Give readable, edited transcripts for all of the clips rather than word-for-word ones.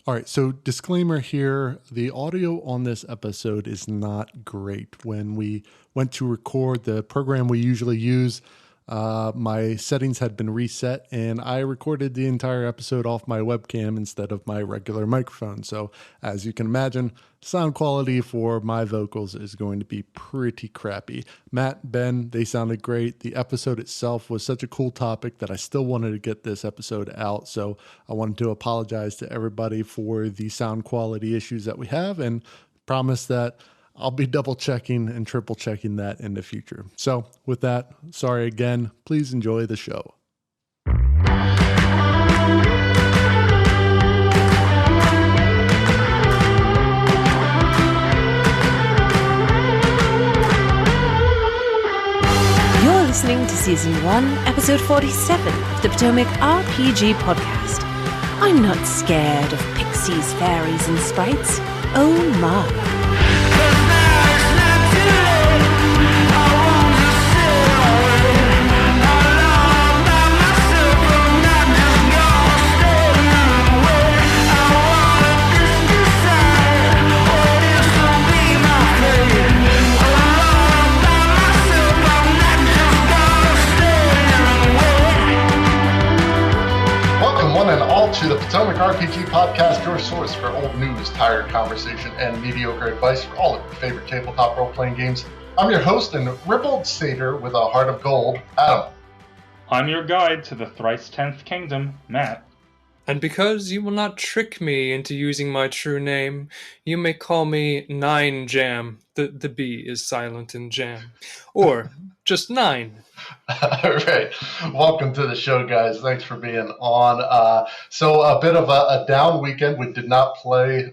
All right, so disclaimer here, the audio on this episode is not great. When we went to record the program we usually use, my settings had been reset and I recorded the entire episode off my webcam instead of my regular microphone. So as you can imagine, sound quality for my vocals is going to be pretty crappy. Matt, Ben, they sounded great. The episode itself was such a cool topic that I still wanted to get this episode out. So I wanted to apologize to everybody for the sound quality issues that we have and promise that I'll be double checking and triple checking that in the future. So with that, sorry again. Please enjoy the show. You're listening to Season 1, Episode 47 of the Potomac RPG Podcast. I'm not scared of pixies, fairies, and sprites. Oh my. To the Potomac RPG Podcast, your source for old news, tired conversation, and mediocre advice for all of your favorite tabletop role-playing games. I'm your host and ribald satyr with a heart of gold, Adam. I'm your guide to the thrice 10th kingdom, Matt. And because you will not trick me into using my true name, you may call me Nine Jam. The B is silent in jam. Or just Nine. All right. Welcome to the show, guys. Thanks for being on. So a bit of a down weekend. We did not play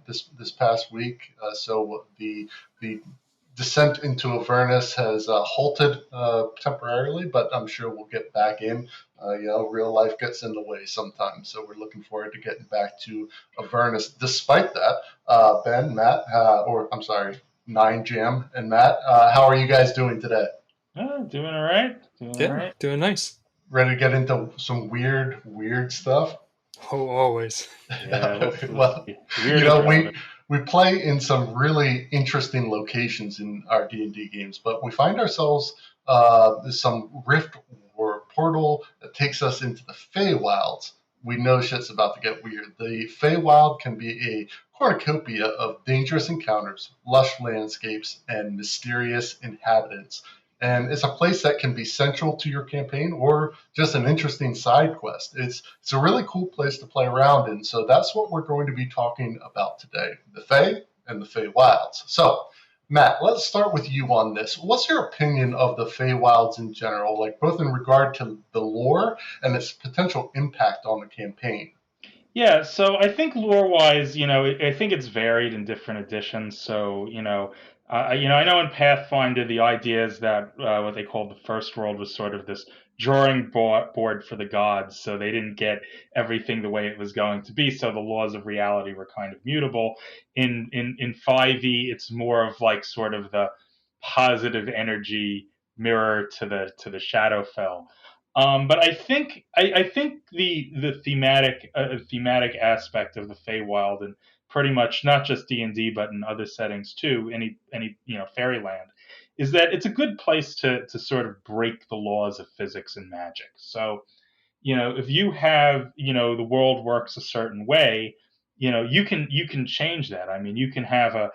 this past week. So the descent into Avernus has halted temporarily, but I'm sure we'll get back in. Real life gets in the way sometimes. So we're looking forward to getting back to Avernus. Despite that, Ben, Matt, Nine Jam and Matt, how are you guys doing today? Doing all right. Doing nice. Ready to get into some weird stuff? Oh, always. Yeah, well, we play in some really interesting locations in our D&D games, but we find ourselves some rift or portal that takes us into the Fey Wilds. We know shit's about to get weird. The Fey Wild can be a cornucopia of dangerous encounters, lush landscapes, and mysterious inhabitants. And it's a place that can be central to your campaign or just an interesting side quest. It's a really cool place to play around in. So that's what we're going to be talking about today, the Fey and the Fey Wilds. So, Matt, let's start with you on this. What's your opinion of the Fey Wilds in general, like both in regard to the lore and its potential impact on the campaign? Yeah, so I think lore-wise, I think it's varied in different editions. So, I know in Pathfinder, the idea is that what they called the First World was sort of this drawing board for the gods, so they didn't get everything the way it was going to be, so the laws of reality were kind of mutable. In 5e, it's more of like sort of the positive energy mirror to the Shadowfell. But I think the thematic aspect of the Feywild and pretty much not just D&D but in other settings too, any fairyland, is that it's a good place to sort of break the laws of physics and magic. So, if you have, the world works a certain way, you can change that. I mean, you can have a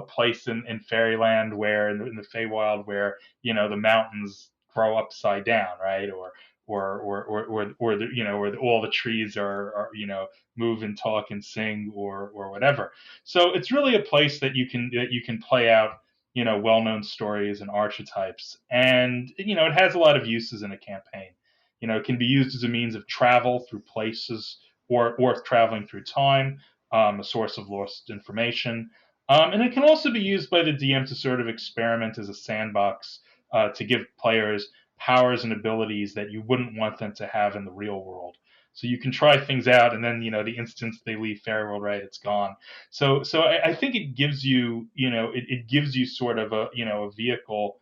place in fairyland where in the Feywild where, the mountains grow upside down, right? Or all the trees are move and talk and sing or whatever. So it's really a place that you can play out, well-known stories and archetypes. And, it has a lot of uses in a campaign. It can be used as a means of travel through places or traveling through time, a source of lost information. And it can also be used by the DM to sort of experiment as a sandbox to give players powers and abilities that you wouldn't want them to have in the real world. So you can try things out, and then, the instant they leave Fairy World, right, it's gone. So I think it gives you, it gives you sort of a vehicle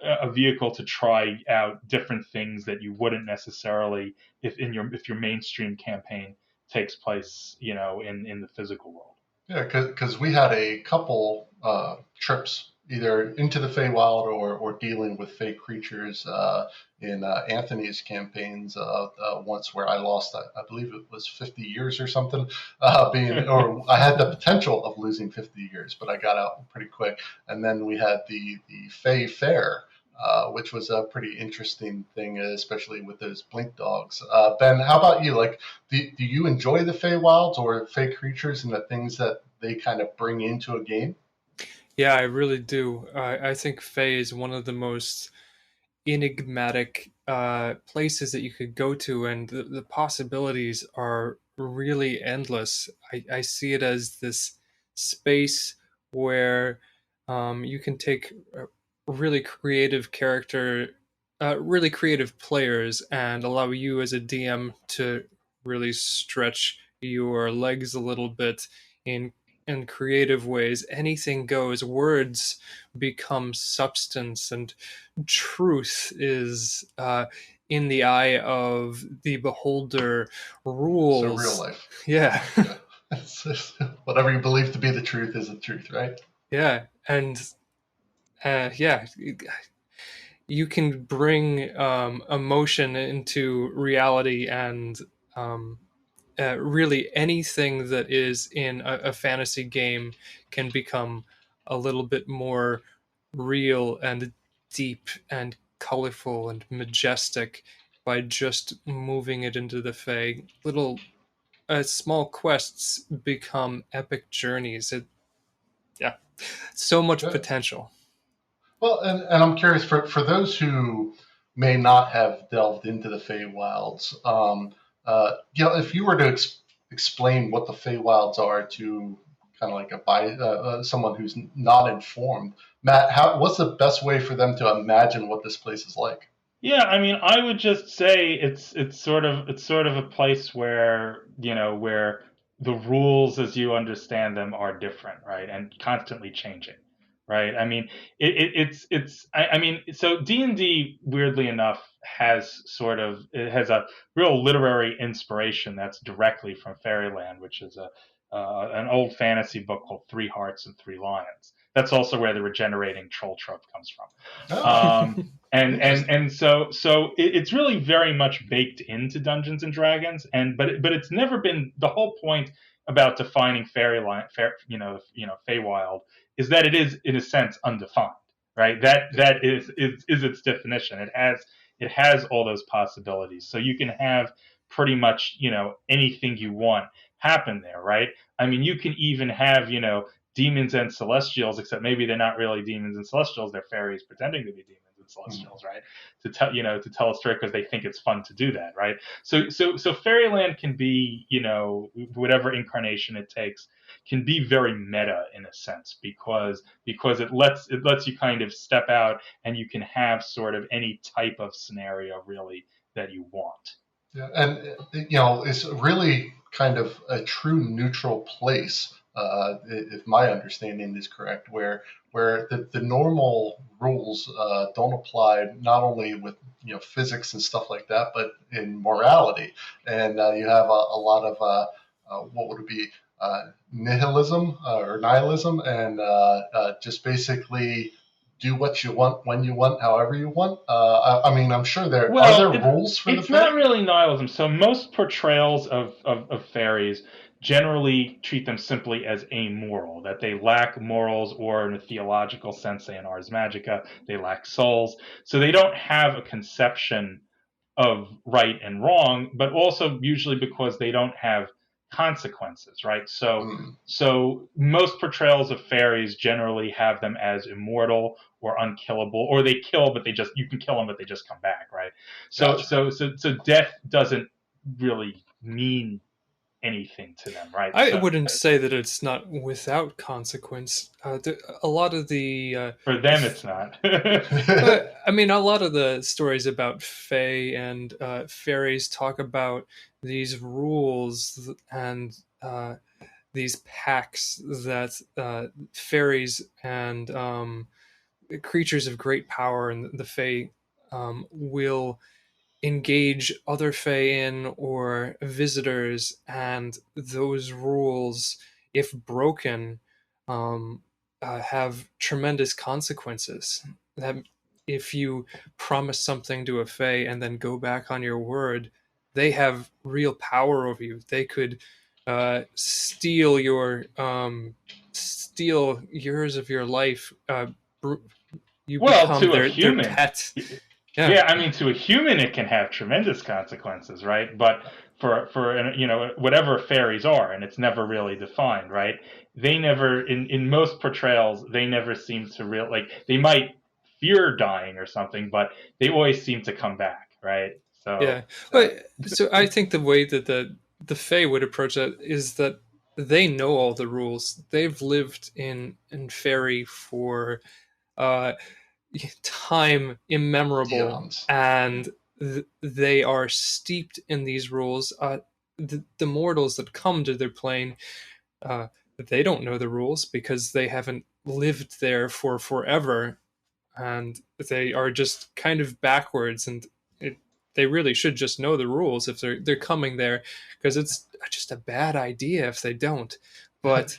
to try out different things that you wouldn't necessarily if your mainstream campaign takes place, in the physical world. Yeah, because we had a couple trips either into the Fey Wild or dealing with Fey creatures in Anthony's campaigns once, where I lost, I believe it was 50 years or something, or I had the potential of losing 50 years, but I got out pretty quick. And then we had the Fey Fair, which was a pretty interesting thing, especially with those blink dogs. Ben, how about you? Like, do you enjoy the Fey Wilds or Fey creatures and the things that they kind of bring into a game? Yeah, I really do. I think Fey is one of the most enigmatic places that you could go to, and the possibilities are really endless. I see it as this space where you can take really creative really creative players, and allow you as a DM to really stretch your legs a little bit in creative ways. Anything goes. Words become substance, and truth is in the eye of the beholder. Rules. So real life. Yeah. Whatever you believe to be the truth is the truth, right? Yeah. And yeah, you can bring emotion into reality, and really anything that is in a fantasy game can become a little bit more real and deep and colorful and majestic by just moving it into the Fae. Little small quests become epic journeys. So much potential. Well, and I'm curious, for those who may not have delved into the Fey Wilds, if you were to explain what the Fey Wilds are to kind of like someone who's not informed, Matt, what's the best way for them to imagine what this place is like? Yeah, I mean, I would just say it's sort of a place where where the rules as you understand them are different, right, and constantly changing, right? I mean, I mean, so D&D, weirdly enough, has a real literary inspiration that's directly from Fairyland, which is an old fantasy book called Three Hearts and Three Lions. That's also where the regenerating troll trope comes from. Oh. And so it's really very much baked into Dungeons and Dragons, but it's never been the whole point about defining Fairyland, Feywild, is that it is in a sense undefined, right? That is its definition. It has all those possibilities, so you can have pretty much anything you want happen there, right? I mean, you can even have demons and celestials, except maybe they're not really demons and celestials; they're fairies pretending to be demons and celestials, right? To tell a story because they think it's fun to do that, right? So Fairyland can be, whatever incarnation it takes, can be very meta in a sense, because it lets you kind of step out, and you can have sort of any type of scenario really that you want. Yeah, and it's really kind of a true neutral place, if my understanding is correct, where the normal rules don't apply, not only with physics and stuff like that, but in morality. And you have a lot of what would it be, nihilism or nihilism, and just basically do what you want, when you want, however you want. I mean, I'm sure are there rules for the It's not really nihilism. So most portrayals of fairies generally treat them simply as amoral, that they lack morals, or in a theological sense, say in Ars Magica, they lack souls. So they don't have a conception of right and wrong, but also usually because they don't have consequences, right? So most portrayals of fairies generally have them as immortal or unkillable, or they kill, but you can kill them, but they just come back, right? So Gotcha. so death doesn't really mean anything to them, right? I wouldn't say that it's not without consequence. A lot of the for them, it's not. but, I mean, a lot of the stories about Fae and fairies talk about these rules and these pacts that fairies and creatures of great power and the Fae will engage other Fae in or visitors, and those rules, if broken, have tremendous consequences. That if you promise something to a Fae and then go back on your word, they have real power over you. They could steal years of your life. You become their pet. Yeah, I mean, to a human, it can have tremendous consequences, right? But for whatever fairies are, and it's never really defined, right? They never, in most portrayals, they never seem to they might fear dying or something, but they always seem to come back, right? So yeah, but so I think the way that the Fae would approach that is that they know all the rules. They've lived in Faerie for time immemorable, and they are steeped in these rules. The mortals that come to their plane, they don't know the rules because they haven't lived there for forever, and they are just kind of backwards, and they really should just know the rules if they're coming there, because it's just a bad idea if they don't. But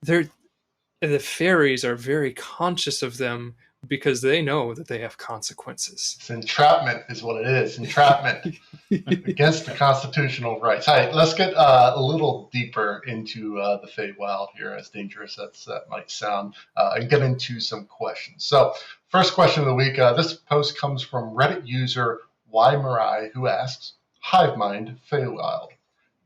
the fairies are very conscious of them because they know that they have consequences. It's entrapment is what it is. Entrapment against the constitutional rights. All right, let's get a little deeper into the Fey Wild here, as dangerous as that might sound, and get into some questions. So first question of the week. This post comes from Reddit user Y Marai, who asks, Hivemind Fey Wild.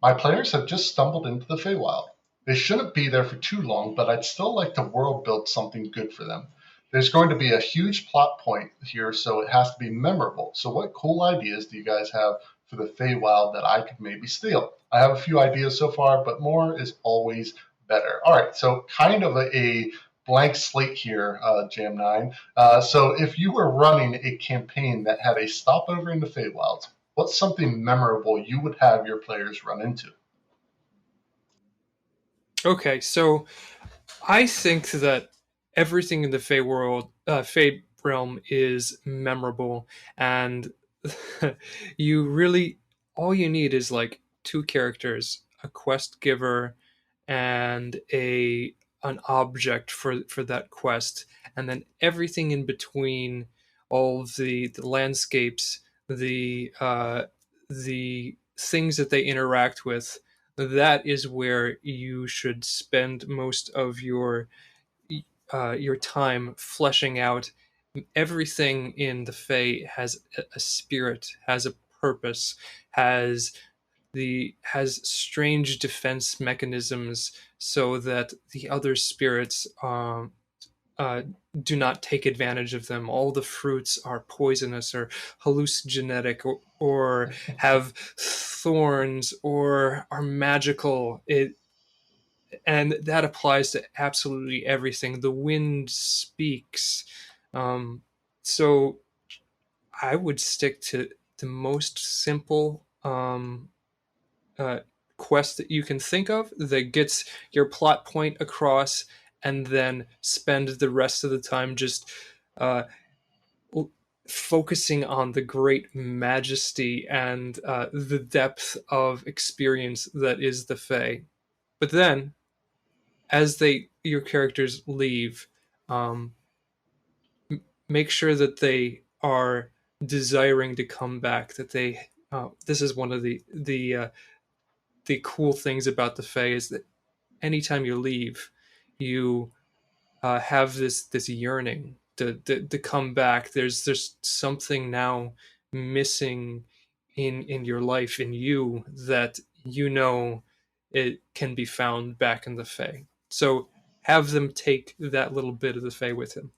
My players have just stumbled into the Fey Wild. They shouldn't be there for too long, but I'd still like to world build something good for them. There's going to be a huge plot point here, so it has to be memorable. So what cool ideas do you guys have for the Fey Wild that I could maybe steal? I have a few ideas so far, but more is always better. All right, so kind of a blank slate here, Jam 9. So if you were running a campaign that had a stopover in the Fey Wilds, what's something memorable you would have your players run into? Okay, so I think that everything in the Fey world, Fey realm is memorable, and you really, all you need is like 2 characters, a quest giver and an object for that quest, and then everything in between, all of the landscapes, the things that they interact with. That is where you should spend most of your time fleshing out. Everything in the Fae has a spirit, has a purpose, has strange defense mechanisms, so that the other spirits do not take advantage of them. All the fruits are poisonous or hallucinogenic, or have thorns, or are magical. And that applies to absolutely everything. The wind speaks. So I would stick to the most simple quest that you can think of that gets your plot point across, and then spend the rest of the time just focusing on the great majesty and the depth of experience that is the Fae. But then, as your characters leave, make sure that they are desiring to come back. That they this is one of the cool things about the Fae, is that anytime you leave, you have this yearning to come back. There's something now missing in your life, in you, that it can be found back in the Fae. So have them take that little bit of the Fae with him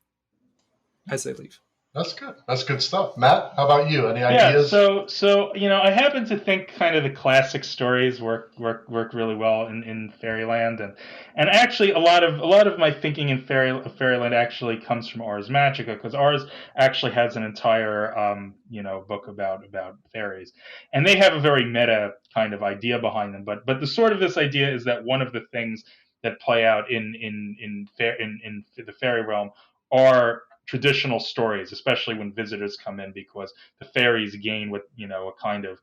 as they leave. That's good. That's good stuff. Matt, how about you? Any ideas? Yeah, so I happen to think kind of the classic stories work really well in Fairyland, and actually a lot of my thinking in Fairyland actually comes from Ars Magica, because Ars actually has an entire book about fairies, and they have a very meta kind of idea behind them. But the sort of this idea is that one of the things that play out in the fairy realm are traditional stories, especially when visitors come in, because the fairies gain what, a kind of,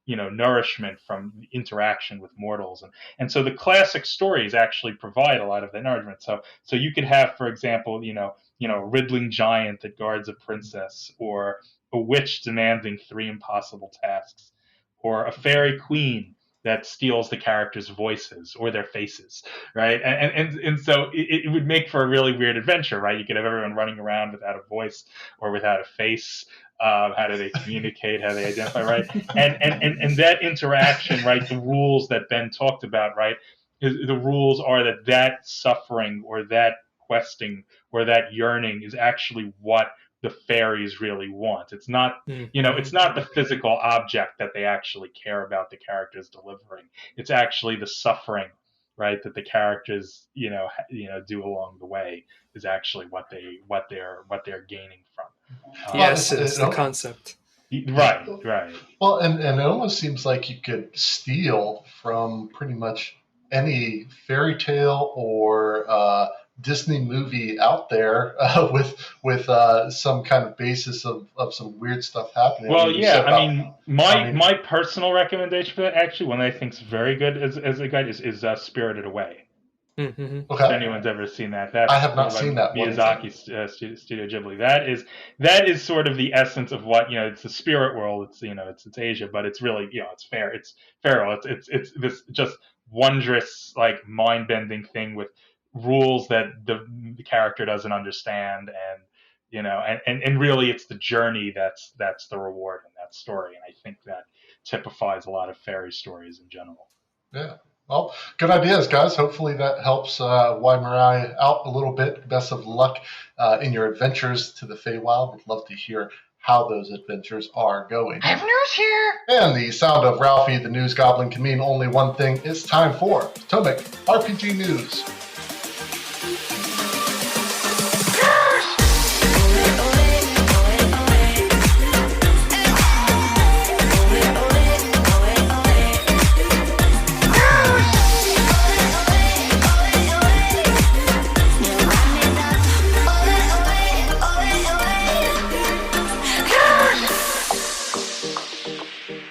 nourishment from interaction with mortals. And so the classic stories actually provide a lot of that nourishment. So you could have, for example, a riddling giant that guards a princess, or a witch demanding 3 impossible tasks, or a fairy queen that steals the characters' voices or their faces, right? And so it would make for a really weird adventure, right? You could have everyone running around without a voice or without a face. How do they communicate? How do they identify, right? And that interaction, right? The rules that Ben talked about, right? The rules are that suffering or that questing or that yearning is actually what the fairies really want. It's not, it's not the physical object that they actually care about the characters delivering. It's actually the suffering, right, that the characters, do along the way is actually what they're gaining from. Yes, it's the concept. Right. Well, and it almost seems like you could steal from pretty much any fairy tale or Disney movie out there with some kind of basis of some weird stuff happening. Well, yeah, my personal recommendation for that, actually, one that I think is very good as a guide is Spirited Away. Mm-hmm. Okay. If anyone's ever seen that, I have not seen that. Miyazaki Studio Ghibli. That is sort of the essence of what, it's the spirit world. It's it's Asia, but it's really it's fair. It's feral. It's this just wondrous, like, mind-bending thing with rules that the character doesn't understand, and really it's the journey that's the reward in that story. And I think that typifies a lot of fairy stories in general. Yeah. Well, good ideas, guys. Hopefully that helps Waimarai out a little bit. Best of luck in your adventures to the Feywild. We'd love to hear how those adventures are going. I have news here. And the sound of Ralphie the News Goblin can mean only one thing. It's time for Potomac RPG News.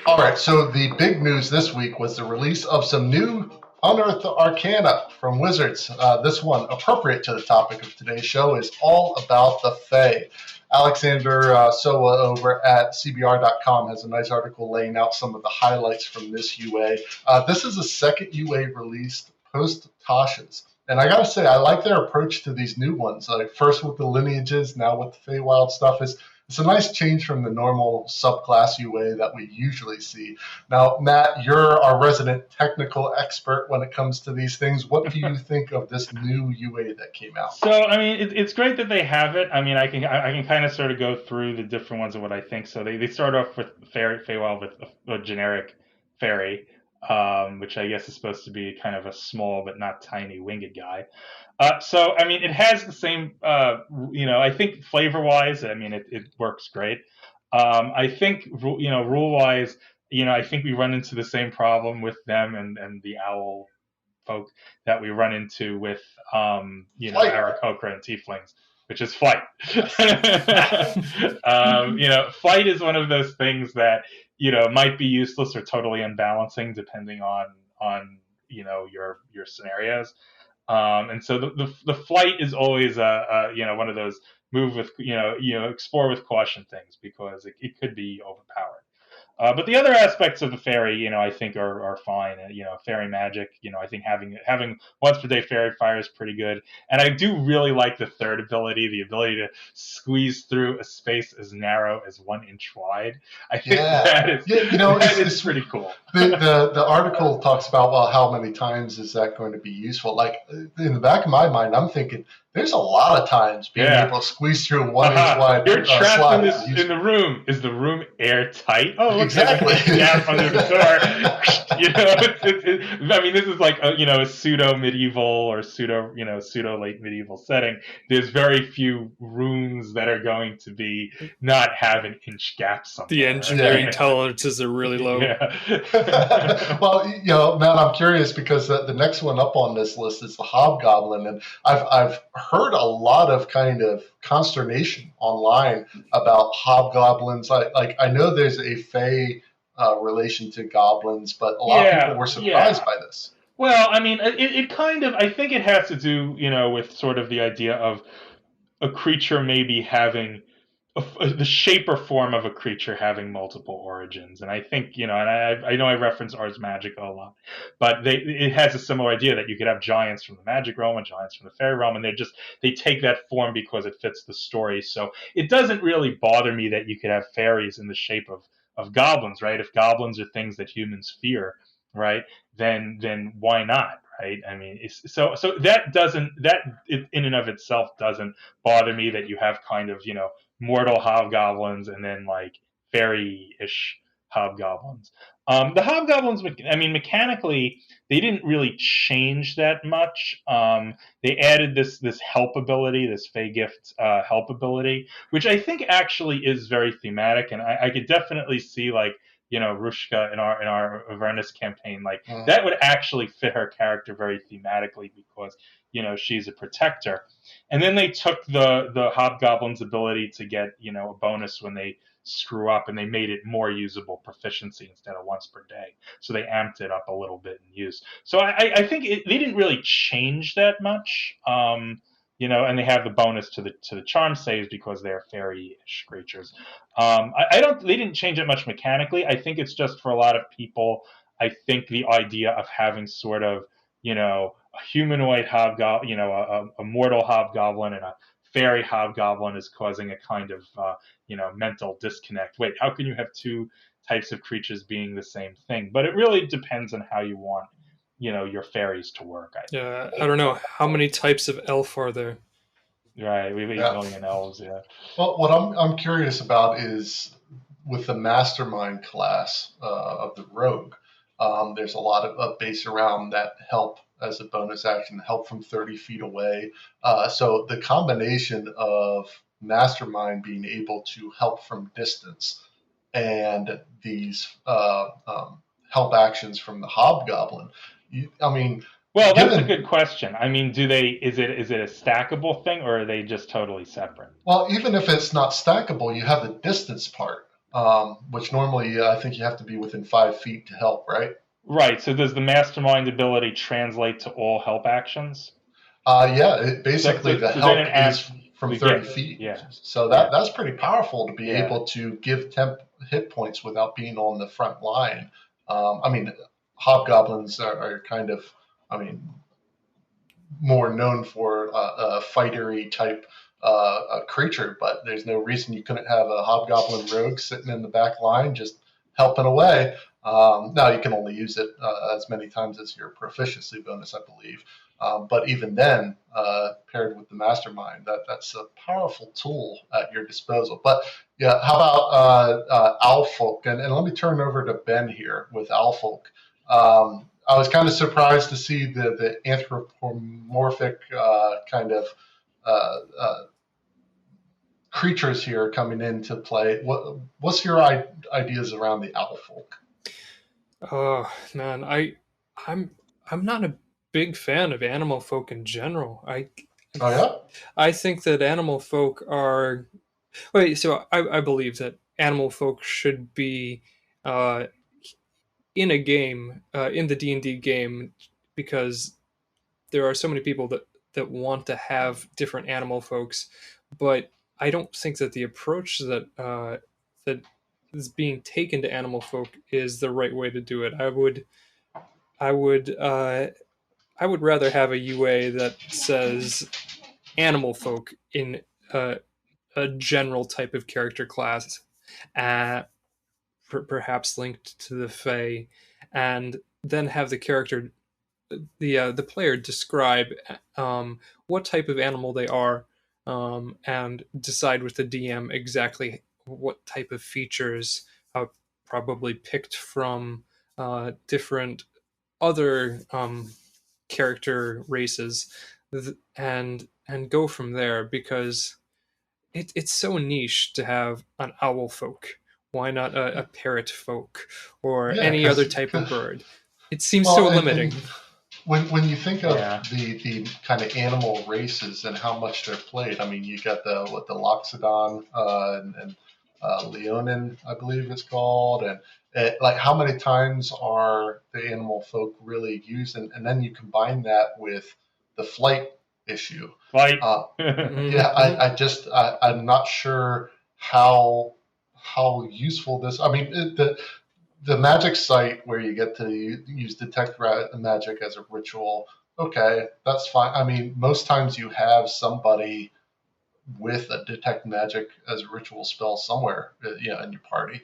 All right, so the big news this week was the release of some new Unearthed Arcana from Wizards. This one, appropriate to the topic of today's show, is all about the Fey. Alexander Sowa over at CBR.com has a nice article laying out some of the highlights from this UA. This is a second UA released post-Tasha's. And I got to say, I like their approach to these new ones. Like first with the lineages, now with the Fey Wild stuff. It's a nice change from the normal subclass UA that we usually see. Now, Matt, you're our resident technical expert when it comes to these things. What do you think of this new UA that came out? So, it's great that they have it. I can kind of sort of go through the different ones of what I think. So they start off with Feywild with a generic fairy, which I guess is supposed to be kind of a small but not tiny winged guy. So it has the same, I think flavor-wise, it works great. I think, rule-wise, I think we run into the same problem with them and the owl folk that we run into with, Aarakocra and Tieflings, which is flight. Flight is one of those things that, might be useless or totally unbalancing depending on your scenarios. And so the flight is always one of those move with explore with caution things, because it could be overpowered. But the other aspects of the fairy, I think are fine. Fairy magic, I think having once per day fairy fire is pretty good. And I do really like the third ability, the ability to squeeze through a space as narrow as 1 inch wide. I think that is pretty cool. The article talks about, well, how many times is that going to be useful? Like in the back of my mind, I'm thinking there's a lot of times being able to squeeze through 1 inch wide. You're trapped in the room. Is the room airtight? Oh, exactly. Gap under the door. This is like a pseudo medieval or pseudo late medieval setting. There's very few rooms that are going to be not have an inch gap somewhere. The engineering tolerances are really low. Yeah. Well, Matt, I'm curious because the next one up on this list is the Hobgoblin, and I've heard a lot of kind of consternation online about hobgoblins. I know there's a Fey relation to goblins, but a lot of people were surprised by this. Well, I mean, it kind of, I think it has to do, with sort of the idea of a creature maybe having the shape or form of a creature having multiple origins. And I think, and I know I reference Ars Magica a lot, but it has a similar idea that you could have giants from the magic realm and giants from the fairy realm, and they take that form because it fits the story. So it doesn't really bother me that you could have fairies in the shape of goblins, right? If goblins are things that humans fear, right, then why not? Right. I mean, so that in and of itself doesn't bother me that you have kind of, mortal hobgoblins and then like fairy-ish hobgoblins. The hobgoblins, I mean, mechanically, they didn't really change that much. They added this help ability, this Fey gift help ability, which I think actually is very thematic, and I could definitely see like, Rushka in our Avernus campaign, like that would actually fit her character very thematically because, she's a protector. And then they took the hobgoblin's ability to get, a bonus when they screw up, and they made it more usable proficiency instead of once per day. So they amped it up a little bit in use. So I think they didn't really change that much. And they have the bonus to the charm saves because they're fairy-ish creatures. They didn't change it much mechanically. I think it's just for a lot of people, I think the idea of having sort of, a humanoid hobgoblin, a mortal hobgoblin and a fairy hobgoblin is causing a kind of, mental disconnect. Wait, how can you have two types of creatures being the same thing? But it really depends on how you want your fairies to work. I don't know. How many types of elf are there? Right, we have 8 million elves, yeah. Well, what I'm curious about is with the mastermind class of the rogue, there's a lot of base around that help as a bonus action, help from 30 feet away. So the combination of mastermind being able to help from distance and these help actions from the hobgoblin, well, that's a good question. I mean, is it a stackable thing, or are they just totally separate? Well, even if it's not stackable, you have the distance part, which normally I think you have to be within 5 feet to help, right? Right. So does the mastermind ability translate to all help actions? Yeah, basically the help is from 30 feet. Yeah. So that's pretty powerful to be able to give temp hit points without being on the front line. Hobgoblins are kind of, more known for a fightery type creature, but there's no reason you couldn't have a hobgoblin rogue sitting in the back line just helping away. Now you can only use it as many times as your proficiency bonus, I believe. But even then, paired with the mastermind, that's a powerful tool at your disposal. But yeah, how about Owlfolk? And let me turn over to Ben here with Owlfolk. I was kind of surprised to see the anthropomorphic kind of creatures here coming into play. What's your ideas around the Owlfolk? Oh man, I'm not a big fan of animal folk in general. I think that animal folk are. So I believe that animal folk should be in a game, in the D&D game, because there are so many people that want to have different animal folks, but I don't think that the approach that is being taken to animal folk is the right way to do it. I would rather have a UA that says animal folk in a general type of character class, perhaps linked to the Fey, and then have the character, the player describe what type of animal they are, and decide with the DM exactly what type of features are probably picked from different other character races, and go from there, because it's so niche to have an owl folk. Why not a parrot folk or any other type of bird? It seems so limiting. when you think of the kind of animal races and how much they're played, I mean, you got the Loxodon and Leonin, I believe it's called, and like how many times are the animal folk really used, and then you combine that with the flight issue. Flight. I'm not sure how useful this. I mean, the magic site where you get to use detect magic as a ritual, okay, that's fine. I mean, most times you have somebody with a detect magic as a ritual spell somewhere, in your party.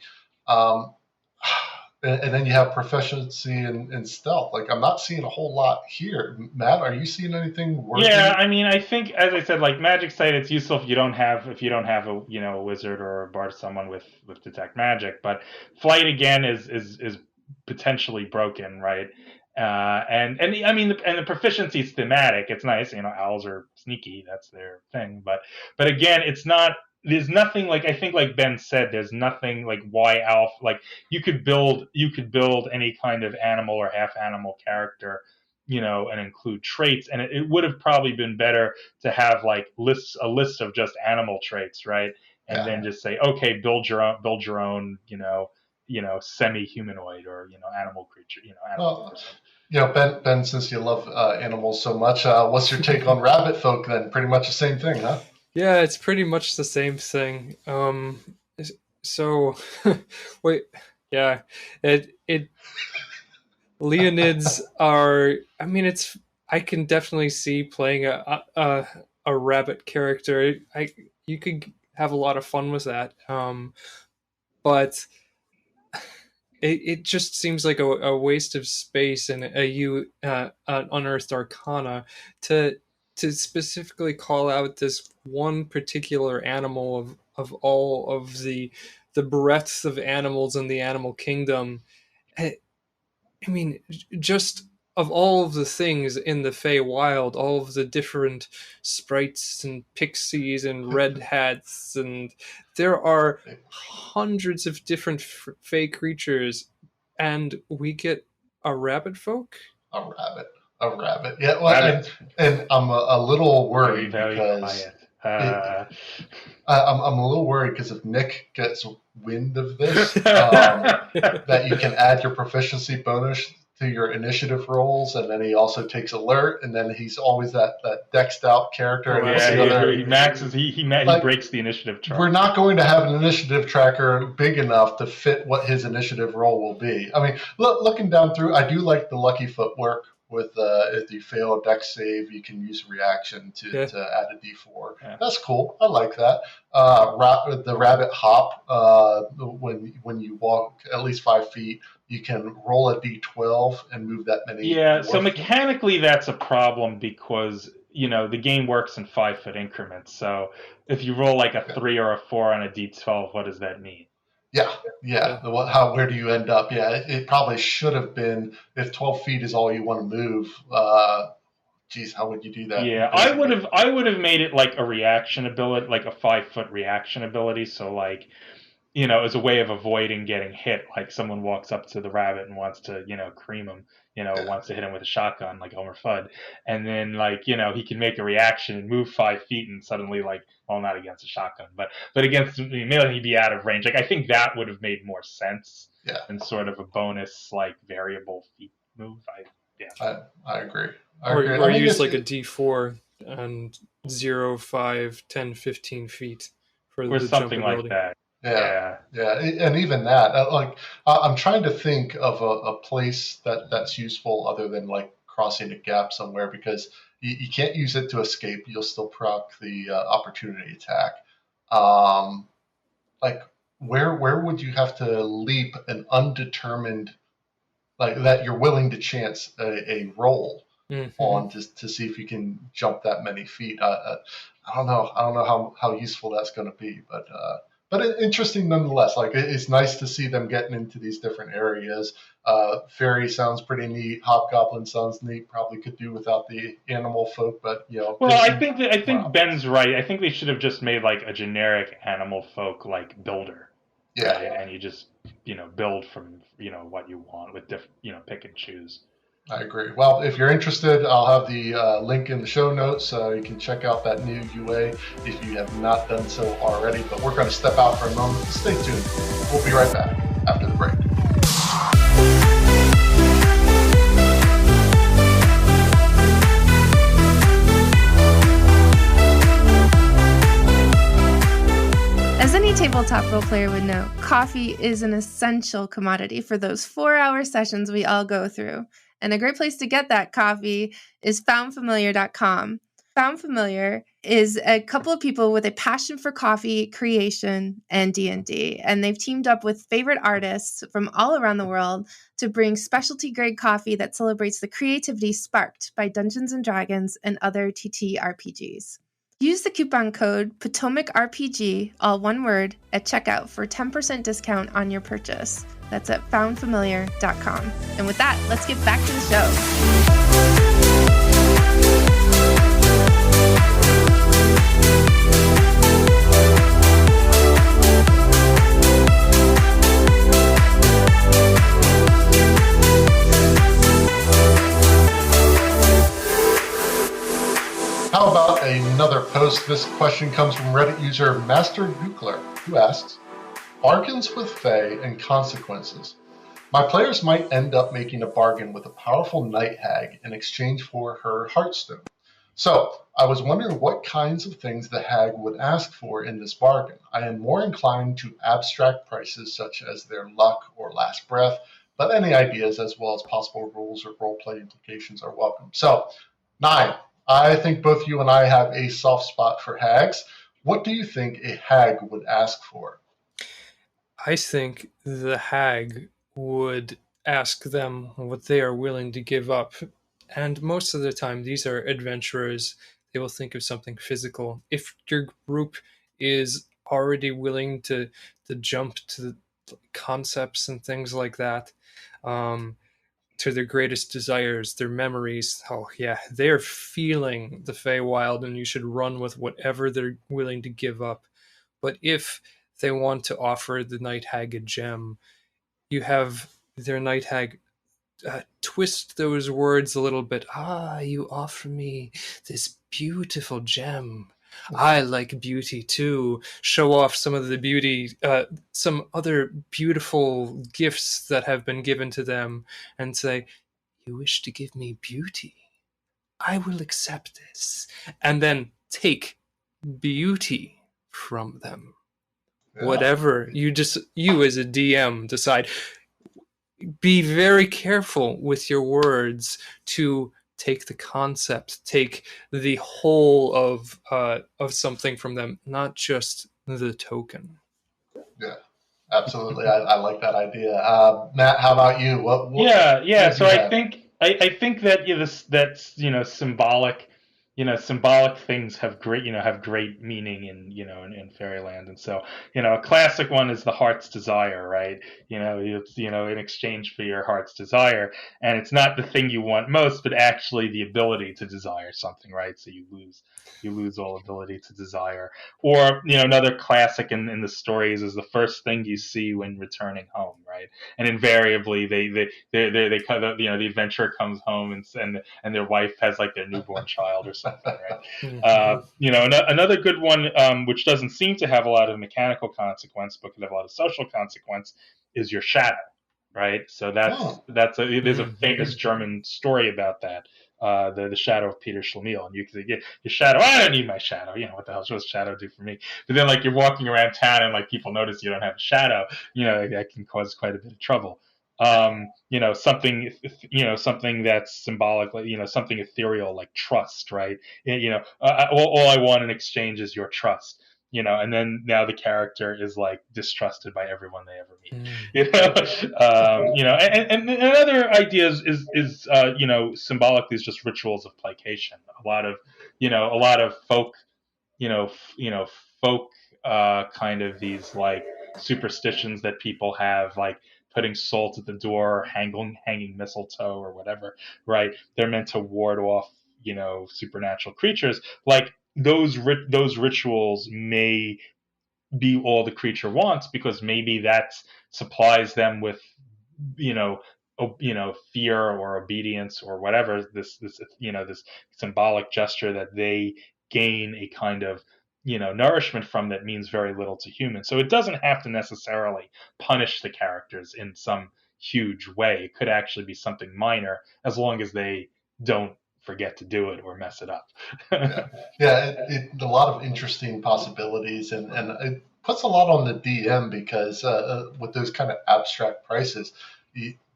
And then you have proficiency in stealth. Like, I'm not seeing a whole lot here. Matt, are you seeing anything working? Yeah, I mean, I think, as I said, like magic site, it's useful if you don't have a a wizard or a bard, someone with detect magic. But flight again is potentially broken, right? And the proficiency is thematic. It's nice, owls are sneaky, that's their thing. But again, it's not. There's nothing like, I think, like Ben said, there's nothing like why Alf, like you could build any kind of animal or half animal character, and include traits, and it would have probably been better to have like a list of just animal traits, right? And then just say, okay, build your own, semi-humanoid or animal creature, animal person. Ben, since you love animals so much, what's your take on rabbit folk then? Pretty much the same thing, huh? Yeah, it's pretty much the same thing. So, wait, yeah, it Leonids are. I mean, I can definitely see playing a rabbit character. You could have a lot of fun with that. But it just seems like a waste of space in an Unearthed Arcana to specifically call out this one particular animal of all of the breadth of animals in the animal kingdom. I mean, just of all of the things in the Fey Wild, all of the different sprites and pixies and red hats, and there are hundreds of different Fey creatures, and we get a rabbit folk? A rabbit. Yeah, well, and I'm a little worried because I'm a little worried because if Nick gets wind of this, that you can add your proficiency bonus to your initiative rolls, and then he also takes alert, and then he's always that dexed out character. He maxes. He breaks the initiative tracker. We're not going to have an initiative tracker big enough to fit what his initiative roll will be. I mean, looking down through, I do like the lucky footwork. With if you fail a dex save, you can use reaction to add a d4. Yeah. That's cool. I like that. The rabbit hop. When you walk at least 5 feet, you can roll a d12 and move that many. Yeah. So mechanically, that's a problem because the game works in 5-foot increments. So if you roll like a 3 or a 4 on a d12, what does that mean? Yeah. Where do you end up? Yeah, it probably should have been if 12 feet is all you want to move. How would you do that? Yeah, I would have made it like a reaction ability, like a 5-foot reaction ability. So like, as a way of avoiding getting hit. Like someone walks up to the rabbit and wants to, cream him. Wants to hit him with a shotgun like Elmer Fudd, and then like he can make a reaction and move 5 feet, and suddenly like, well, not against a shotgun, but against melee, he'd be out of range. Like I think that would have made more sense than sort of a bonus like variable feat move. I agree. Or use like a D4 and 0, 5, 10, 15 feet for or the something jump like that. Yeah, and even that, I'm trying to think of a place that's useful other than like crossing a gap somewhere, because you can't use it to escape. You'll still proc the opportunity attack. Like where would you have to leap an undetermined, like that you're willing to chance a roll on to see if you can jump that many feet? I don't know how useful that's going to be, but interesting nonetheless. Like it's nice to see them getting into these different areas. Faerie sounds pretty neat. Hobgoblin sounds neat. Probably could do without the animal folk, but Well, I think Ben's right. I think they should have just made like a generic animal folk like builder. Yeah. Right? And you just build from what you want with different pick and choose. I agree. Well, if you're interested, I'll have the link in the show notes so you can check out that new UA if you have not done so already. But we're going to step out for a moment. Stay tuned. We'll be right back after the break. As any tabletop role player would know, coffee is an essential commodity for those 4-hour sessions we all go through. And a great place to get that coffee is foundfamiliar.com. Found Familiar is a couple of people with a passion for coffee creation and D&D, and they've teamed up with favorite artists from all around the world to bring specialty grade coffee that celebrates the creativity sparked by Dungeons & Dragons and other TTRPGs. Use the coupon code Potomac RPG, all one word, at checkout for 10% discount on your purchase. That's at foundfamiliar.com. And with that, let's get back to the show. How about another post? This question comes from Reddit user Master Gookler, who asks, bargains with Fey and consequences. My players might end up making a bargain with a powerful night hag in exchange for her heartstone. So, I was wondering what kinds of things the hag would ask for in this bargain. I am more inclined to abstract prices such as their luck or last breath, but any ideas as well as possible rules or roleplay implications are welcome. So, 9. I think both you and I have a soft spot for hags. What do you think a hag would ask for? I think the hag would ask them what they are willing to give up. And most of the time, these are adventurers. They will think of something physical. If your group is already willing to jump to concepts and things like that, to their greatest desires, their memories. Oh yeah, they're feeling the Fey Wild, and you should run with whatever they're willing to give up. But if they want to offer the Night Hag a gem, you have their Night Hag twist those words a little bit. You offer me this beautiful gem. I like beauty too. Show off some of the beauty, some other beautiful gifts that have been given to them, and say, you wish to give me beauty? I will accept this. And then take beauty from them. Yeah. Whatever you as a DM decide. Be very careful with your words to take the concept, take the whole of something from them, not just the token. Yeah, absolutely. I like that idea. Matt, how about you? What So I think that that's symbolic. Symbolic things have great meaning in fairyland, and so a classic one is the heart's desire, right? It's in exchange for your heart's desire, and it's not the thing you want most, but actually the ability to desire something, right? So you lose all ability to desire. Or another classic in the stories is the first thing you see when returning home, right? And invariably they the adventurer comes home and their wife has like their newborn child or something, right? Another good one, which doesn't seem to have a lot of mechanical consequence, but could have a lot of social consequence, is your shadow, right? So there's a famous German story about that, the shadow of Peter Schlemel, and you can say, your shadow. I don't need my shadow. What the hell does shadow do for me? But then, you're walking around town and people notice you don't have a shadow. That can cause quite a bit of trouble. Something that's symbolic, something ethereal like trust, right? All I want in exchange is your trust, and then now the character is distrusted by everyone they ever meet, and another idea is symbolically is just rituals of placation. A lot of folk, folk kind of these superstitions that people have, putting salt at the door, hanging mistletoe or whatever, right? They're meant to ward off, supernatural creatures. Those rituals may be all the creature wants, because maybe that supplies them with, fear or obedience or whatever, this symbolic gesture that they gain a kind of nourishment from that means very little to humans. So it doesn't have to necessarily punish the characters in some huge way. It could actually be something minor as long as they don't forget to do it or mess it up. A lot of interesting possibilities, and it puts a lot on the DM because with those kind of abstract prices,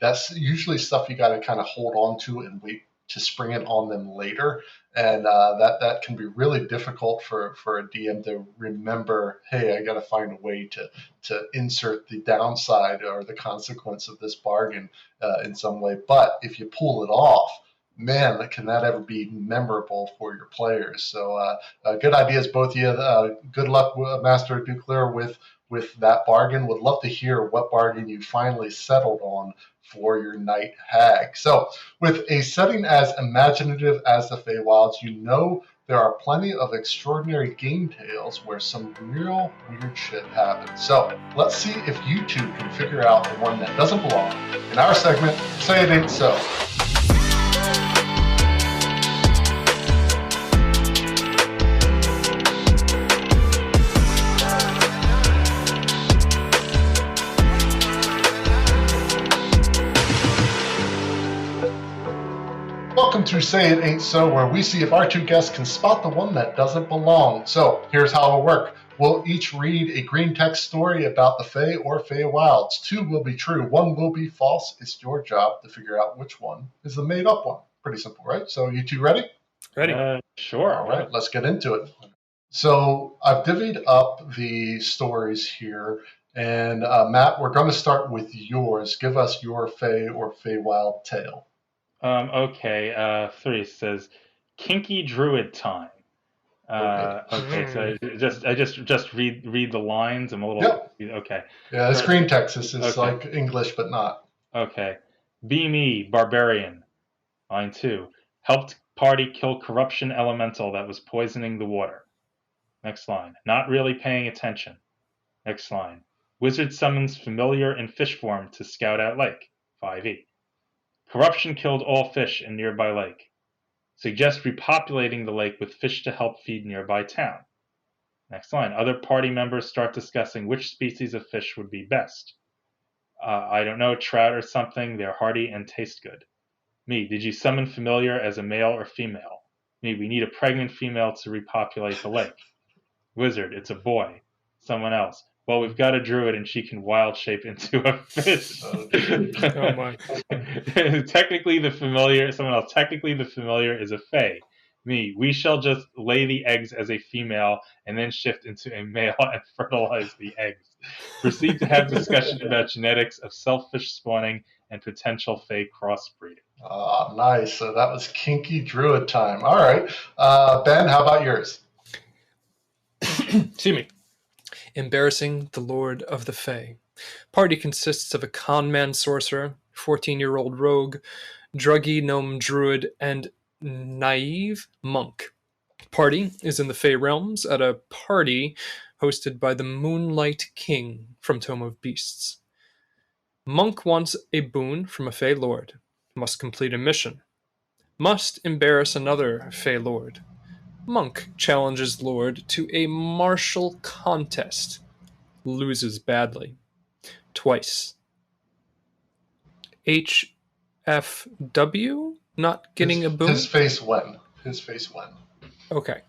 that's usually stuff you got to kind of hold on to and wait to spring it on them later. And that can be really difficult for a DM to remember, hey, I got to find a way to insert the downside or the consequence of this bargain in some way. But if you pull it off, man, can that ever be memorable for your players? So good ideas, both of you. Good luck, Master Duclair, with that bargain. Would love to hear what bargain you finally settled on for your night hag. So with a setting as imaginative as the Fey Wilds, there are plenty of extraordinary game tales where some real weird shit happens. So let's see if you two can figure out the one that doesn't belong in our segment, Say It Ain't So. Welcome to Say It Ain't So, where we see if our two guests can spot the one that doesn't belong. So here's how it'll work. We'll each read a green text story about the Fey or Fey Wilds. 2 will be true, 1 will be false. It's your job to figure out which one is the made up one. Pretty simple, right? So you two ready? Ready. Sure. All right, let's get into it. So I've divvied up the stories here. And Matt, we're going to start with yours. Give us your Fey or Fey Wild tale. Okay. 3 says, "Kinky Druid time." Okay, so I just read the lines. I'm a little. Yep. Okay. Yeah, it's green text. This is like English, but not. Okay. "Be me, barbarian." Line 2. "Helped party kill corruption elemental that was poisoning the water." Next line. "Not really paying attention." Next line. "Wizard summons familiar in fish form to scout out lake." 5e. "Corruption killed all fish in nearby lake. Suggest repopulating the lake with fish to help feed nearby town." Next line. "Other party members start discussing which species of fish would be best." I don't know, trout or something. They're hardy and taste good. Me. "Did you summon familiar as a male or female?" Me. "We need a pregnant female to repopulate the lake." Wizard. "It's a boy." Someone else. "Well, we've got a druid and she can wild shape into a fish." Oh my. Technically the familiar is a fey. Me. "We shall just lay the eggs as a female and then shift into a male and fertilize the eggs. Proceed to have discussion about genetics of selfish spawning and potential fey crossbreeding." Nice. So that was Kinky Druid time. All right. Ben, how about yours? Excuse me. Embarrassing the Lord of the Fey. Party consists of a conman sorcerer, 14-year-old rogue, druggy gnome druid, and naive monk. Party is in the Fey realms at a party hosted by the Moonlight King from Tome of Beasts. Monk wants a boon from a Fey lord. Must complete a mission. Must embarrass another Fey lord. Monk challenges Lord to a martial contest. Loses badly. Twice. HFW? Not getting a boon? His face when. Okay.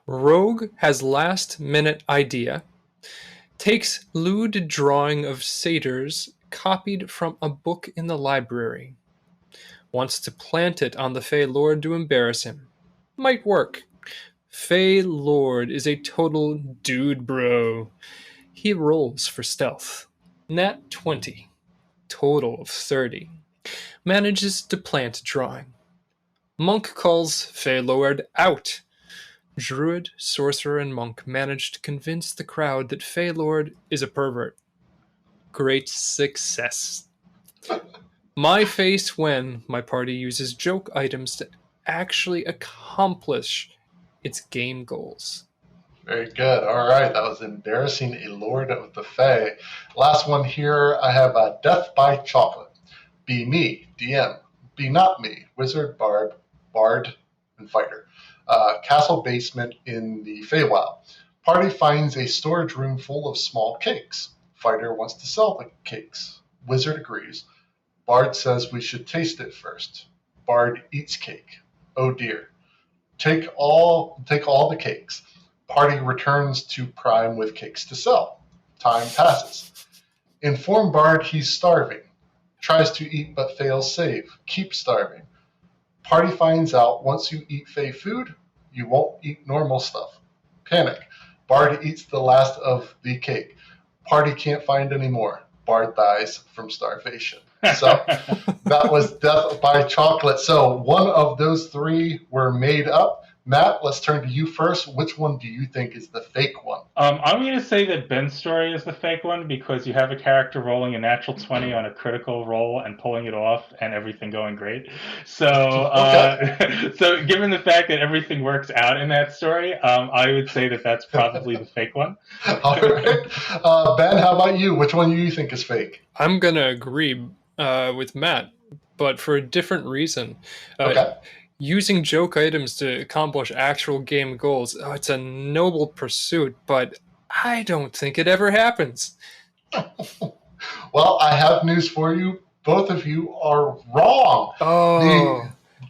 Rogue has last minute idea. Takes lewd drawing of satyrs copied from a book in the library. Wants to plant it on the Fey Lord to embarrass him. Might work. Fey Lord is a total dude bro. He rolls for stealth. Nat 20. Total of 30. Manages to plant drawing. Monk calls Fey Lord out. Druid, sorcerer, and monk manage to convince the crowd that Fey Lord is a pervert. Great success. My face when my party uses joke items to actually accomplish its game goals. Very good. All right. That was Embarrassing a Lord of the Fey. Last one here. I have Death by Chocolate. Be me. DM. Be not me. Wizard, bard, and fighter. Castle basement in the Fey Wilds. Party finds a storage room full of small cakes. Fighter wants to sell the cakes. Wizard agrees. Bard says we should taste it first. Bard eats cake. Oh dear. Take all the cakes. Party returns to Prime with cakes to sell. Time passes. Inform Bard he's starving. Tries to eat but fails save. Keep starving. Party finds out once you eat Fey food, you won't eat normal stuff. Panic. Bard eats the last of the cake. Party can't find any more. Bard dies from starvation. So that was Death by Chocolate. So one of those three were made up. Matt, let's turn to you first. Which one do you think is the fake one? I'm going to say that Ben's story is the fake one because you have a character rolling a natural 20 on a critical roll and pulling it off and everything going great. So, so given the fact that everything works out in that story, I would say that that's probably the fake one. All right. Ben, how about you? Which one do you think is fake? I'm going to agree with Matt, but for a different reason. Okay. Using joke items to accomplish actual game goals, it's a noble pursuit, but I don't think it ever happens. Well, I have news for you. Both of you are wrong. Oh.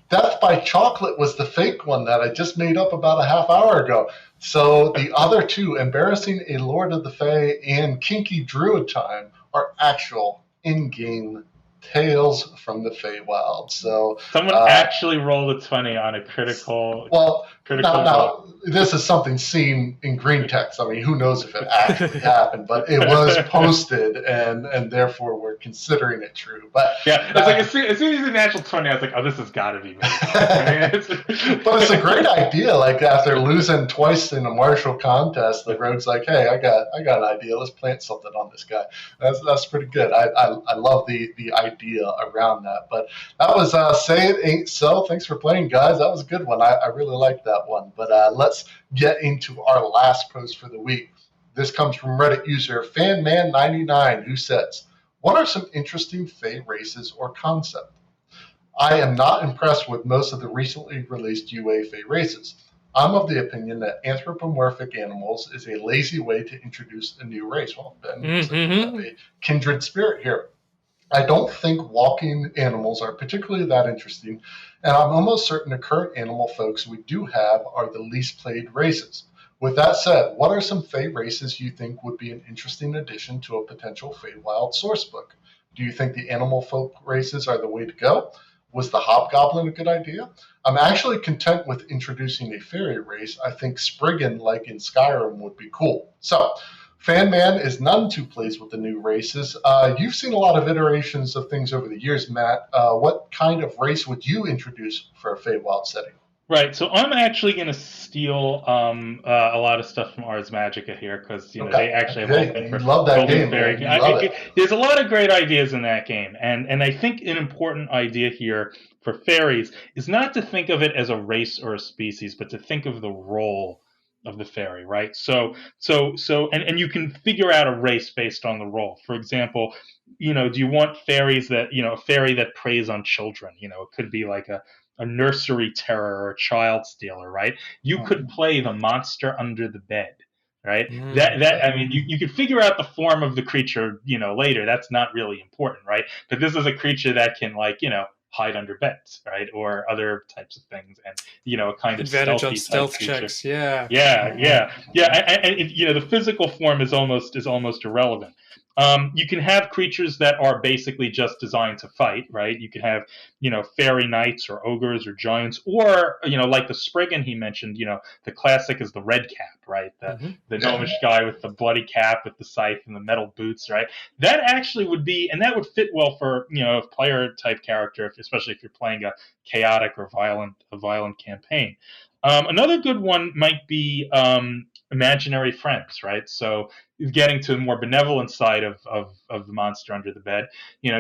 The Death by Chocolate was the fake one that I just made up about a half hour ago. So the other two, Embarrassing a Lord of the Fae and Kinky Druid Time, are actual in-game tales from the Fey Wilds. So someone actually rolled a 20 on a critical. Well, now, this is something seen in green text. I mean, who knows if it actually happened? But it was posted, and therefore we're considering it true. But yeah, it's like as soon as the natural 20, I was like, oh, this has got to be me. But it's a great idea. Like after losing twice in a martial contest, the rogue's like, hey, I got an idea. Let's plant something on this guy. That's pretty good. I love the idea around that. But that was Say It Ain't So. Thanks for playing, guys. That was a good one. I really liked that one. But let's get into our last post for the week. This comes from Reddit user FanMan99, who says, what are some interesting Fey races or concept? I am not impressed with most of the recently released UA Fey races. I'm of the opinion that anthropomorphic animals is a lazy way to introduce a new race. Well, Ben, you have a kindred spirit here. I don't think walking animals are particularly that interesting, and I'm almost certain the current animal folks we do have are the least played races. With that said, what are some Fey races you think would be an interesting addition to a potential Fey Wild sourcebook? Do you think the animal folk races are the way to go? Was the Hobgoblin a good idea? I'm actually content with introducing a fairy race. I think Spriggan, like in Skyrim, would be cool. So, FanMan is none too pleased with the new races. You've seen a lot of iterations of things over the years, Matt. What kind of race would you introduce for a Feywild setting? Right, so I'm actually going to steal a lot of stuff from Ars Magica here because they actually have a thing for love that game. There's a lot of great ideas in that game, and I think an important idea here for fairies is not to think of it as a race or a species, but to think of the role of the fairy, right? So you can figure out a race based on the role. For example, do you want fairies that, a fairy that preys on children? It could be like a nursery terror or a child stealer, right? You could play the monster under the bed, right? You could figure out the form of the creature, later. That's not really important, right? But this is a creature that can, hide under beds, right, or other types of things, and a kind of advantage on stealth checks. Yeah. And the physical form is almost irrelevant. You can have creatures that are basically just designed to fight, right? You can have, fairy knights or ogres or giants, or, like the Spriggan he mentioned, the classic is the red cap, right? The gnomish guy with the bloody cap with the scythe and the metal boots, right? That actually would be, and that would fit well for, a player type character, especially if you're playing a chaotic or violent campaign. Another good one might be imaginary friends, right? So getting to the more benevolent side of the monster under the bed,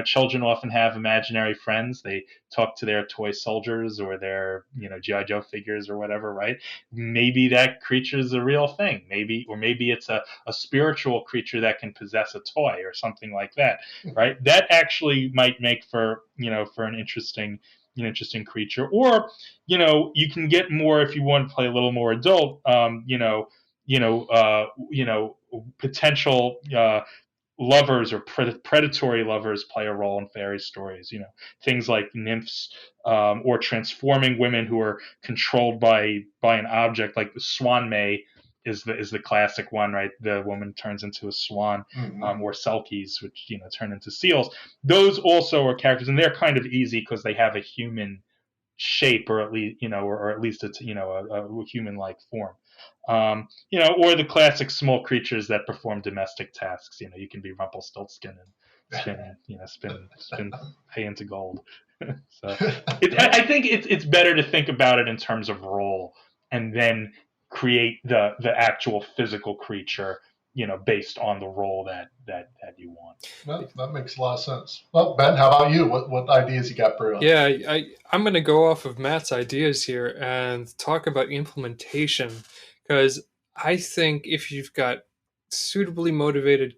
children often have imaginary friends. They talk to their toy soldiers or their, G.I. Joe figures or whatever, right? Maybe that creature is a real thing. Maybe it's a spiritual creature that can possess a toy or something like that, right? That actually might make for an interesting creature. Or you can get more, if you want to play a little more adult, potential lovers or predatory lovers play a role in fairy stories. Things like nymphs, or transforming women who are controlled by an object, like the swan may is the classic one, right? The woman turns into a swan, or selkies, which turn into seals. Those also are characters, and they're kind of easy because they have a human shape, or at least or at least it's a human-like form. Or the classic small creatures that perform domestic tasks. You can be Rumpelstiltskin and spin hay into gold. So I think it's better to think about it in terms of role, and then create the actual physical creature, based on the role that you want. That makes a lot of sense. Well, Ben, how about you? What ideas you got brewing? Yeah, I'm going to go off of Matt's ideas here and talk about implementation, because I think if you've got suitably motivated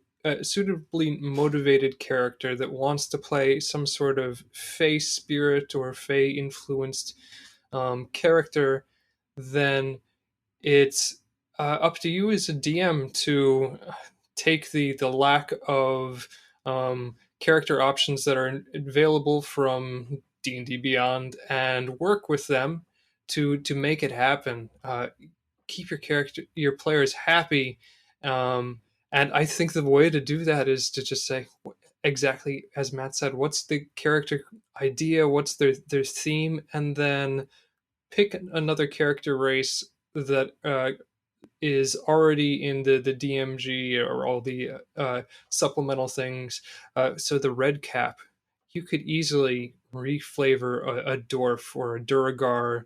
character that wants to play some sort of Fey spirit or Fey influenced character, then it's up to you as a DM to take the lack of character options that are available from D&D Beyond and work with them to make it happen. Keep your players happy, and I think the way to do that is to just say, exactly as Matt said, what's the character idea, what's their theme, and then pick another character race that is already in the DMG or all the supplemental things. So the red cap, you could easily reflavor a dwarf or a Duragar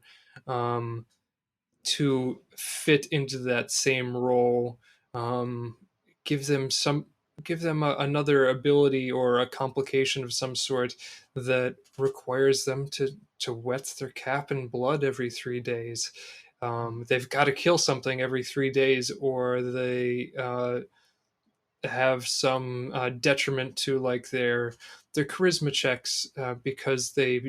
to fit into that same role. Give them another ability or a complication of some sort that requires them to wet their cap in blood every 3 days. They've got to kill something every 3 days, or they have some detriment to like their charisma checks because their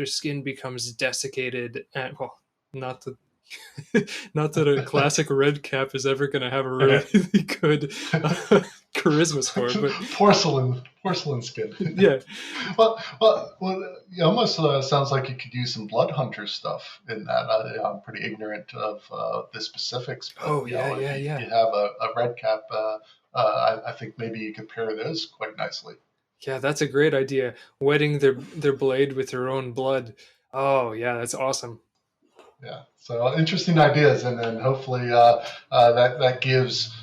skin becomes desiccated. And well, not that a classic red cap is ever going to have a really good charisma score, but porcelain skin. Yeah. Well, it almost sounds like you could use some blood hunter stuff in that. I'm pretty ignorant of the specifics. But, yeah. You have a red cap. I think maybe you could pair those quite nicely. Yeah, that's a great idea. Wetting their blade with their own blood. Oh, yeah, that's awesome. Yeah, so interesting ideas, and then hopefully that gives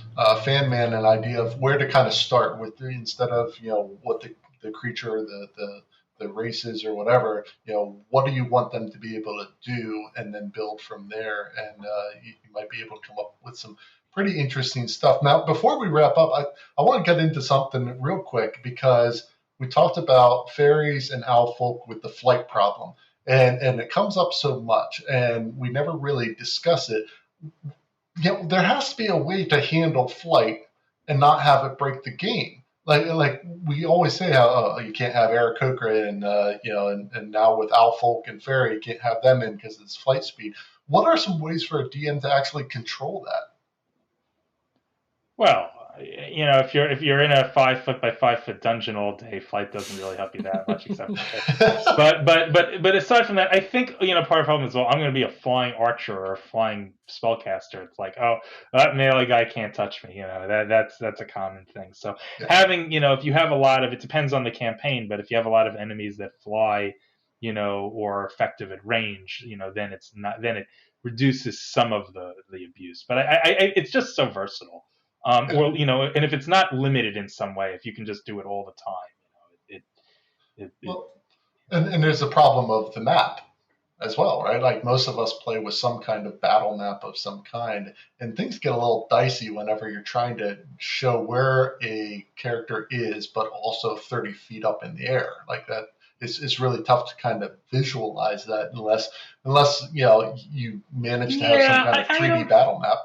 Fan Man an idea of where to kind of start with, instead of what the creature or the races or whatever. What do you want them to be able to do, and then build from there, and you might be able to come up with some pretty interesting stuff. Now, before we wrap up, I want to get into something real quick, because we talked about fairies and owl folk with the flight problem. And it comes up so much, and we never really discuss it. There has to be a way to handle flight and not have it break the game. Like we always say, how you can't have Aarakocra and now with Owl Folk and Fairy, you can't have them in because of its flight speed. What are some ways for a DM to actually control that? Well, if you're in a 5 foot by 5 foot dungeon all day, flight doesn't really help you that much, except but aside from that, I think part of the problem is, well, I'm going to be a flying archer or a flying spellcaster. It's like, oh, that melee guy can't touch me. That's a common thing. So having if you have a lot of, it depends on the campaign, but if you have a lot of enemies that fly, or effective at range, then it reduces some of the abuse. But it's just so versatile. And if it's not limited in some way, if you can just do it all the time, and there's a problem of the map. as well, right? Like most of us play with some kind of battle map of some kind, and things get a little dicey whenever you're trying to show where a character is, but also 30 feet up in the air. Like that, it's really tough to kind of visualize that unless you manage to have some kind of 3D battle map.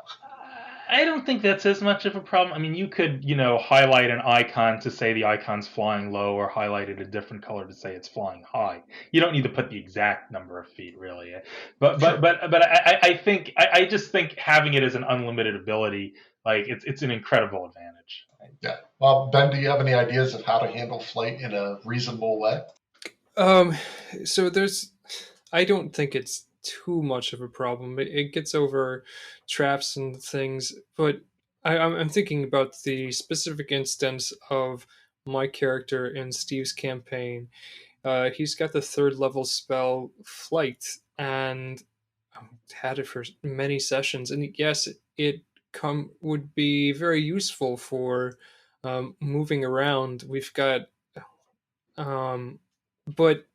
I don't think that's as much of a problem. I mean, you could, highlight an icon to say the icon's flying low, or highlight it a different color to say it's flying high. You don't need to put the exact number of feet, really. But I just think having it as an unlimited ability, like it's an incredible advantage. Right? Yeah. Well, Ben, do you have any ideas of how to handle flight in a reasonable way? So I don't think it's too much of a problem. It gets over traps and things, but I'm thinking about the specific instance of my character in Steve's campaign. He's got the 3rd level spell Flight, and I've had it for many sessions. And yes, it would be very useful for moving around. We've got, but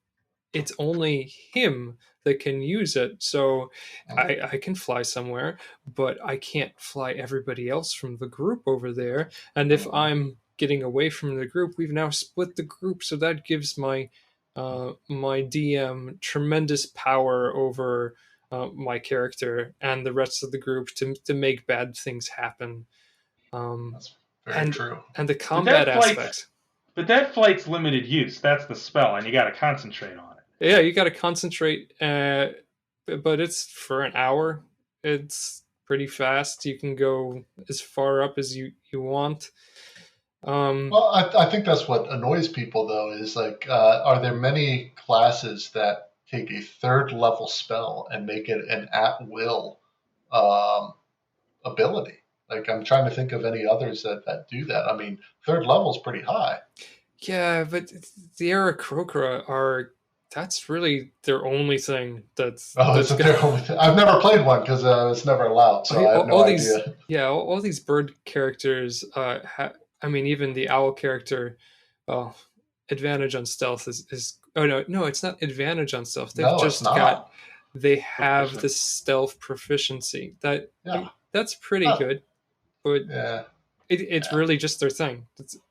it's only him that can use it. So I can fly somewhere, but I can't fly everybody else from the group over there. And if I'm getting away from the group, we've now split the group. So that gives my DM tremendous power over my character and the rest of the group to make bad things happen. That's very true. And the combat aspects. But that flight's limited use. That's the spell, and you got to concentrate on it. Yeah, you got to concentrate, but it's for an hour. It's pretty fast. You can go as far up as you want. Well, I think that's what annoys people, though, is like, are there many classes that take a 3rd level spell and make it an at-will ability? Like, I'm trying to think of any others that do that. I mean, 3rd level is pretty high. Yeah, but the Aarakocra that's really their only thing. That's their only thing. I've never played one because it's never allowed, so I have no idea. All these bird characters, even the owl character, advantage on stealth is no, it's not advantage on stealth. They have the stealth proficiency. That's pretty good, but it's really just their thing.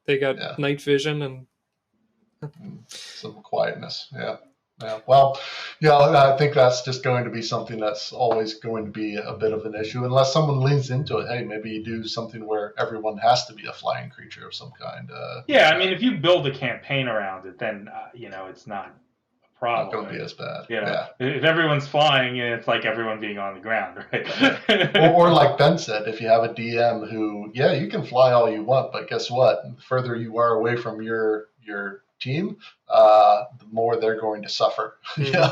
They got night vision and some quietness. Yeah. Well, I think that's just going to be something that's always going to be a bit of an issue unless someone leans into it. Hey, maybe you do something where everyone has to be a flying creature of some kind. If you build a campaign around it, then it's not a problem. Not going to be as bad. If everyone's flying, it's like everyone being on the ground, right? or like Ben said, if you have a DM who, you can fly all you want, but guess what? The further you are away from your team, the more they're going to suffer.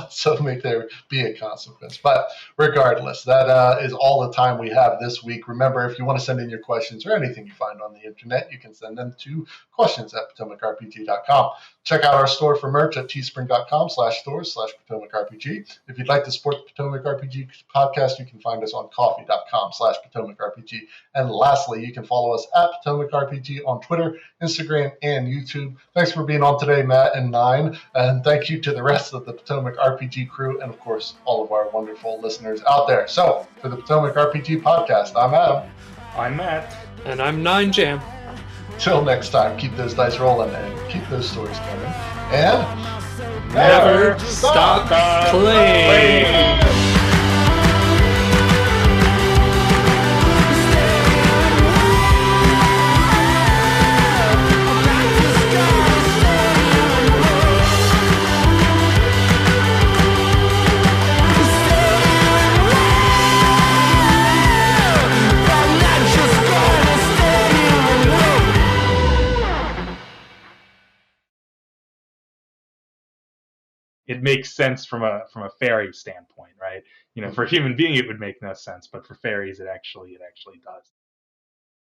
So make there be a consequence. But regardless, that is all the time we have this week. Remember, if you want to send in your questions or anything you find on the internet, you can send them to questions@potomacrpg.com. Check out our store for merch at teespring.com/stores/PotomacRPG. If you'd like to support the Potomac RPG podcast, you can find us on coffee.com/PotomacRPG. And lastly, you can follow us at Potomac RPG on Twitter, Instagram, and YouTube. Thanks for being on today, Matt and Nine. And thank you to the rest of the Potomac RPG crew and, of course, all of our wonderful listeners out there. So, for the Potomac RPG podcast, I'm Adam. I'm Matt. And I'm Nine Jam. Till next time, keep those dice rolling and keep those stories coming. And never stop playing. It makes sense from a fairy standpoint, right? For a human being, it would make no sense, but for fairies, it actually does.